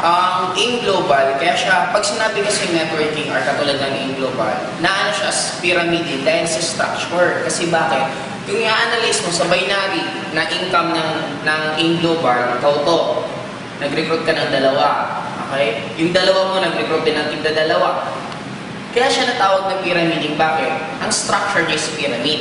Ang AIM Global, kaya siya, pag sinabi kasi networking or katulad ng AIM Global, naano siya as pyramid dahil sa structure. Kasi bakit? Kung i-analyze mo sa binary na income ng AIM Global, ikaw to, nag-recruit ka ng dalawa. Okay? Yung dalawa mo, nag-recruit din ng tigda dalawa. Kaya siya natawag na pyramiding. Bakit? Ang structure niya is pyramid.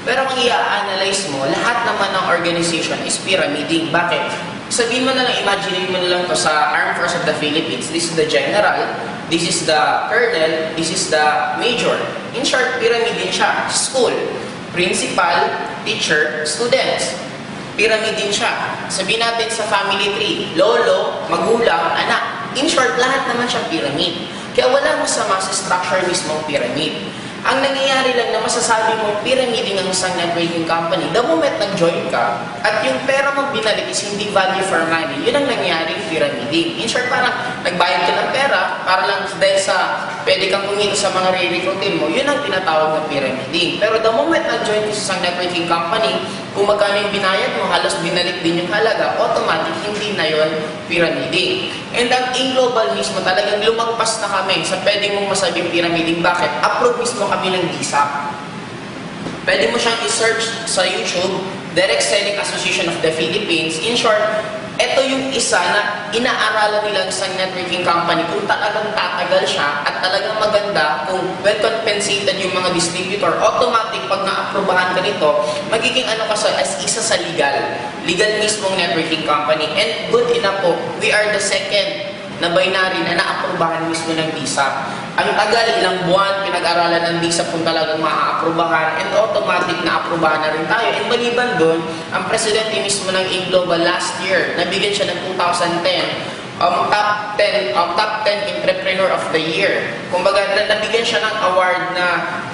Pero kung i-analyze mo, lahat naman ng organization is pyramiding. Bakit? Sabihin mo na lang, imagine mo na lang to sa Armed Forces of the Philippines. This is the general, this is the colonel, this is the major. In short, pyramid din siya. School, principal, teacher, students. Pyramid din siya. Sabihin natin sa family tree, lolo, magulang, anak. In short, lahat naman siya pyramid. Kaya wala masama sa structure mismo pyramid. Ang nangyayari lang na masasabi mo pyramiding ang isang networking company, the moment nag-join ka, at yung pera mo binalik is hindi value for money, yun ang nangyayaring pyramiding. In short, parang nagbayad ka ng pera, para lang dahil sa pwede kang kumita sa mga re-recruitin mo, yun ang tinatawag na pyramiding. Pero the moment nag-join ka sa isang networking company, kung magkano yung binayad mo, halos binalik din yung halaga, automatic hindi na yun pyramiding. And ang AIM Global mismo, talagang lumagpas na kami sa pwede mong masabing pyramiding. Bakit? Approve mismo kami ng DSAP. Pwede mo siyang i-search sa YouTube, Direct Selling Association of the Philippines. In short, ito yung isa na inaaralan nila sa networking company kung talagang tatagal siya at talagang maganda, kung well compensated yung mga distributor, automatic pag na-aprobahan ka nito, magiging ano ka as isa sa legal mismong networking company. And good enough po, we are the second na binary na na-aprobahan mismo ng DSAP. Ang tagal, ilang buwan, pinag-aralan ng DSAP kung talagang ma-aprobahan, and automatic na-aprobahan na rin tayo. And maliban doon, ang presidente mismo ng AIM Global last year, nabigyan siya ng 2010, top 10 entrepreneur of the year. Kumbaga, nabigyan siya ng award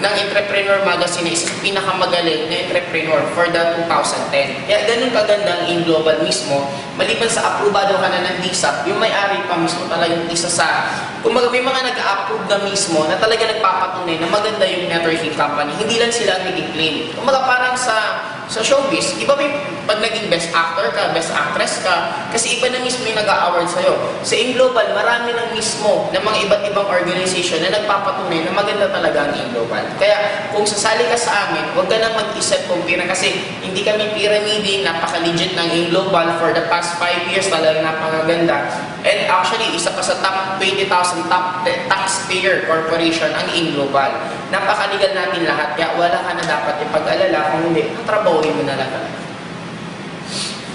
ng Entrepreneur Magazine, isa sa pinakamagaling na entrepreneur for the 2010. Kaya ganun kaganda ang AIM Global mismo. Maliban sa aprobado ka na ng DSAP, yung may-ari pa mismo talagang isa sa, kumbaga may mga nag-a-approve na mismo na talaga nagpapatunay na maganda yung networking company. Hindi lang sila ang nag-claim. Kumbaga parang sa showbiz, iba may pag naging best actor ka, best actress ka, kasi iba na mismo yung nag-a-award sa'yo. Sa AIM Global, marami na mismo ng mga iba't ibang organization na nagpapatunay na maganda talaga ang AIM Global. Kaya kung sasali ka sa amin, huwag ka nang mag-isip kung kasi hindi kami pyramiding, napaka-legit ng AIM Global for the past 5 years, talagang napakaganda. And actually, isa pa sa top 20,000 top taxpayer corporation ang AIM Global. Napakaligal natin lahat, kaya wala ka na dapat ipag-alala kung hindi, trabahuin mo na lang.